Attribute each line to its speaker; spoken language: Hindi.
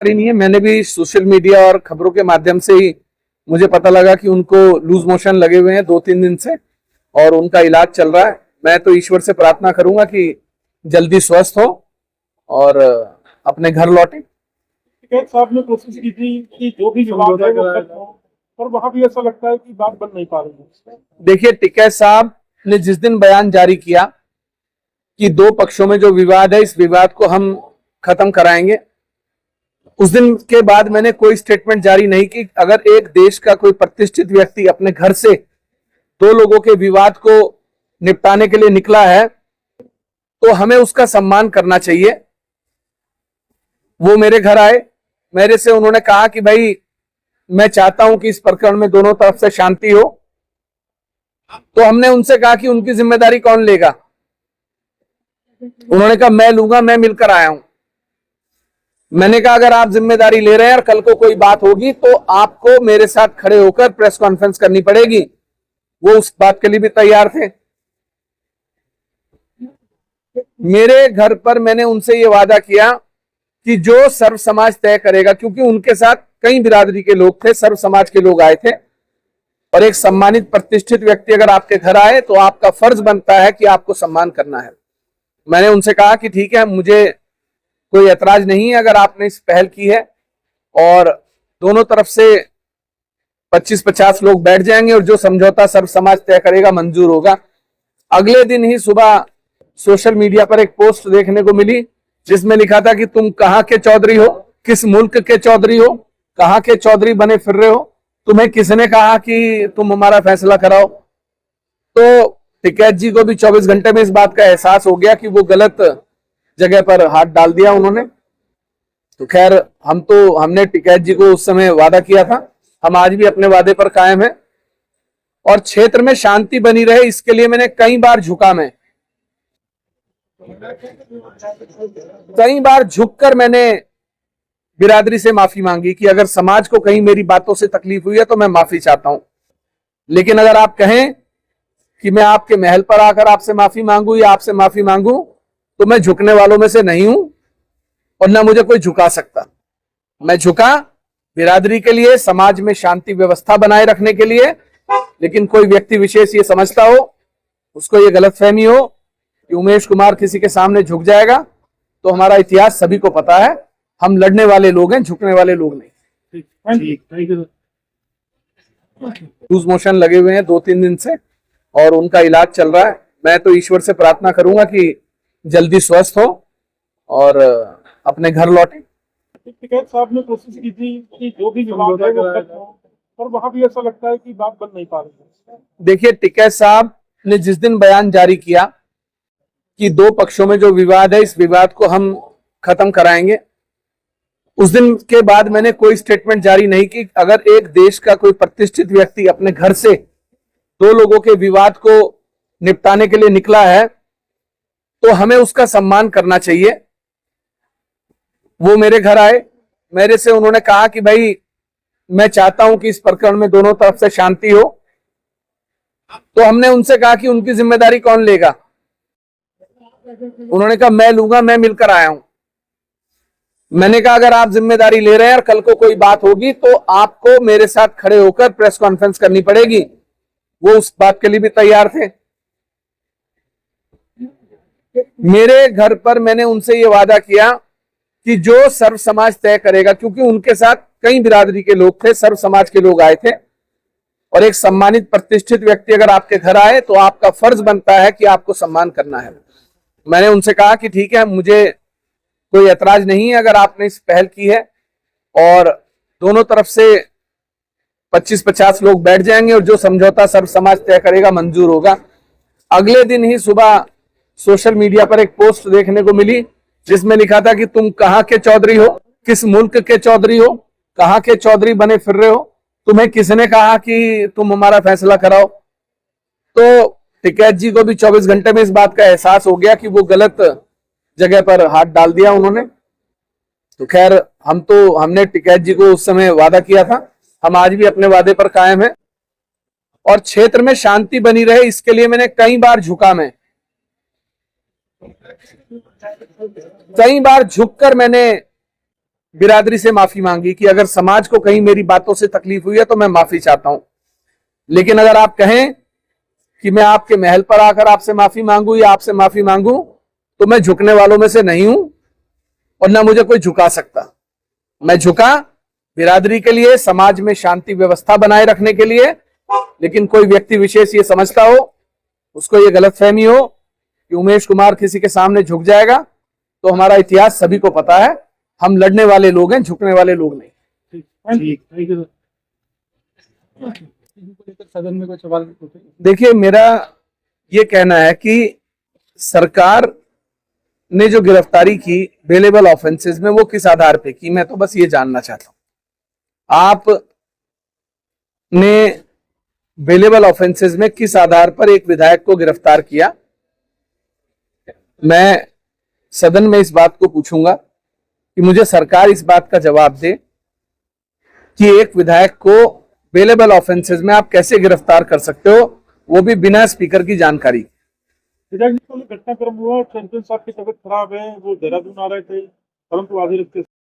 Speaker 1: ही नहीं है। मैंने भी सोशल मीडिया और खबरों के माध्यम से ही मुझे पता लगा कि उनको लूज मोशन लगे हुए हैं 2-3 दिन से और उनका इलाज चल रहा है। मैं तो ईश्वर से प्रार्थना करूंगा कि जल्दी स्वस्थ हो और अपने घर लौटे।
Speaker 2: टिकैत साहब ने कोशिश की थी कि जो भी विवाद है वो खत्म हो, पर वहां भी ऐसा लगता है कि बात बन नहीं पा रही है।
Speaker 1: देखिए, टिकैत साहब ने जिस दिन बयान जारी किया कि दो पक्षों में जो विवाद है, इस विवाद को हम खत्म कराएंगे, उस दिन के बाद मैंने कोई स्टेटमेंट जारी नहीं की। अगर एक देश का कोई प्रतिष्ठित व्यक्ति अपने घर से दो लोगों के विवाद को निपटाने के लिए निकला है तो हमें उसका सम्मान करना चाहिए। वो मेरे घर आए, मेरे से उन्होंने कहा कि भाई मैं चाहता हूं कि इस प्रकरण में दोनों तरफ से शांति हो। तो हमने उनसे कहा कि उनकी जिम्मेदारी कौन लेगा। उन्होंने कहा मैं लूंगा, मैं मिलकर आया हूं। मैंने कहा अगर आप जिम्मेदारी ले रहे हैं और कल को कोई बात होगी तो आपको मेरे साथ खड़े होकर प्रेस कॉन्फ्रेंस करनी पड़ेगी। वो उस बात के लिए भी तैयार थे। मेरे घर पर मैंने उनसे ये वादा किया कि जो सर्व समाज तय करेगा, क्योंकि उनके साथ कई बिरादरी के लोग थे, सर्व समाज के लोग आए थे, और एक सम्मानित प्रतिष्ठित व्यक्ति अगर आपके घर आए तो आपका फर्ज बनता है कि आपको सम्मान करना है। मैंने उनसे कहा कि ठीक है, मुझे कोई ऐतराज नहीं है अगर आपने इस पहल की है और दोनों तरफ से 25-50 लोग बैठ जाएंगे और जो समझौता सर्व समाज तय करेगा मंजूर होगा। अगले दिन ही सुबह सोशल मीडिया पर एक पोस्ट देखने को मिली जिसमें लिखा था कि तुम कहां के चौधरी हो, किस मुल्क के चौधरी हो, कहां के चौधरी बने फिर रहे हो, तुम्हें किसने कहा कि तुम हमारा फैसला कराओ। तो टिकैत जी को भी 24 घंटे में इस बात का एहसास हो गया कि वो गलत जगह पर हाथ डाल दिया उन्होंने। तो खैर, हमने टिकैत जी को उस समय वादा किया था, हम आज भी अपने वादे पर कायम हैं और क्षेत्र में शांति बनी रहे इसके लिए मैंने कई बार झुककर मैंने बिरादरी से माफी मांगी कि अगर समाज को कहीं मेरी बातों से तकलीफ हुई है तो मैं माफी चाहता हूं। लेकिन अगर आप कहें कि मैं आपके महल पर आकर आपसे माफी मांगू या आपसे माफी मांगू तो मैं झुकने वालों में से नहीं हूं और ना मुझे कोई झुका सकता। मैं झुका बिरादरी के लिए, समाज में शांति व्यवस्था बनाए रखने के लिए। लेकिन कोई व्यक्ति विशेष ये समझता हो, उसको ये गलतफहमी हो कि उमेश कुमार किसी के सामने झुक जाएगा, तो हमारा इतिहास सभी को पता है। हम लड़ने वाले लोग हैं, झुकने वाले लोग नहीं। लूज मोशन लगे हुए हैं 2-3 दिन से और उनका इलाज चल रहा है। मैं तो ईश्वर से प्रार्थना करूंगा कि जल्दी स्वस्थ हो और अपने घर लौटे।
Speaker 2: टिकैत साहब ने कोशिश की थी कि जो भी विवाद है वो खत्म हो, पर वहां भी ऐसा लगता है कि बात बन नहीं पा रही है।
Speaker 1: देखिए, टिकैत साहब ने जिस दिन बयान जारी किया कि दो पक्षों में जो विवाद है, इस विवाद को हम खत्म कराएंगे, उस दिन के बाद मैंने कोई स्टेटमेंट जारी नहीं की। अगर एक देश का कोई प्रतिष्ठित व्यक्ति अपने घर से दो लोगों के विवाद को निपटाने के लिए निकला है तो हमें उसका सम्मान करना चाहिए। वो मेरे घर आए, मेरे से उन्होंने कहा कि भाई मैं चाहता हूं कि इस प्रकरण में दोनों तरफ से शांति हो। तो हमने उनसे कहा कि उनकी जिम्मेदारी कौन लेगा। उन्होंने कहा मैं लूंगा, मैं मिलकर आया हूं। मैंने कहा अगर आप जिम्मेदारी ले रहे हैं और कल को कोई बात होगी तो आपको मेरे साथ खड़े होकर प्रेस कॉन्फ्रेंस करनी पड़ेगी। वो उस बात के लिए भी तैयार थे। मेरे घर पर मैंने उनसे ये वादा किया कि जो सर्व समाज तय करेगा, क्योंकि उनके साथ कई बिरादरी के लोग थे, सर्व समाज के लोग आए थे, और एक सम्मानित प्रतिष्ठित व्यक्ति अगर आपके घर आए तो आपका फर्ज बनता है कि आपको सम्मान करना है। मैंने उनसे कहा कि ठीक है, मुझे कोई ऐतराज नहीं है अगर आपने इस पहल की है और दोनों तरफ से 25-50 लोग बैठ जाएंगे और जो समझौता सर्व समाज तय करेगा मंजूर होगा। अगले दिन ही सुबह सोशल मीडिया पर एक पोस्ट देखने को मिली जिसमें लिखा था कि तुम कहां के चौधरी हो, किस मुल्क के चौधरी हो, कहां के चौधरी बने फिर रहे हो, तुम्हें किसने कहा कि तुम हमारा फैसला कराओ। तो टिकैत जी को भी 24 घंटे में इस बात का एहसास हो गया कि वो गलत जगह पर हाथ डाल दिया उन्होंने। तो खैर, हमने टिकैत जी को उस समय वादा किया था, हम आज भी अपने वादे पर कायम हैं और क्षेत्र में शांति बनी रहे इसके लिए मैंने कई बार झुककर मैंने बिरादरी से माफी मांगी कि अगर समाज को कहीं मेरी बातों से तकलीफ हुई है तो मैं माफी चाहता हूं। लेकिन अगर आप कहें कि मैं आपके महल पर आकर आपसे माफी मांगू या आपसे माफी मांगू, तो मैं झुकने वालों में से नहीं हूं और ना मुझे कोई झुका सकता। मैं झुका बिरादरी के लिए, समाज में शांति व्यवस्था बनाए रखने के लिए। लेकिन कोई व्यक्ति विशेष ये समझता हो, उसको ये गलतफहमी हो कि उमेश कुमार किसी के सामने झुक जाएगा, तो हमारा इतिहास सभी को पता है। हम लड़ने वाले लोग हैं, झुकने वाले लोग नहीं।
Speaker 2: ठीक, थैंक यू सर। सदन में कोई सवाल पूछे?
Speaker 1: देखिए, मेरा ये कहना है कि सरकार ने जो गिरफ्तारी की बेलेबल ऑफेंसेस में, वो किस आधार पे की, मैं तो बस ये जानना चाहता हूं। आप ने बेलेबल ऑफेंसेस में किस आधार पर एक विधायक को गिरफ्तार किया? मैं सदन में इस बात को पूछूंगा कि मुझे सरकार इस बात का जवाब दे कि एक विधायक को बेलेबल ऑफेंसेस में आप कैसे गिरफ्तार कर सकते हो, वो भी बिना स्पीकर की जानकारी।
Speaker 2: विधायक जी, कल घटनाक्रम हुआ, चैंपियन साहब की तबीयत खराब है, वो देहरादून आ रहे थे, परंतु आधे रास्ते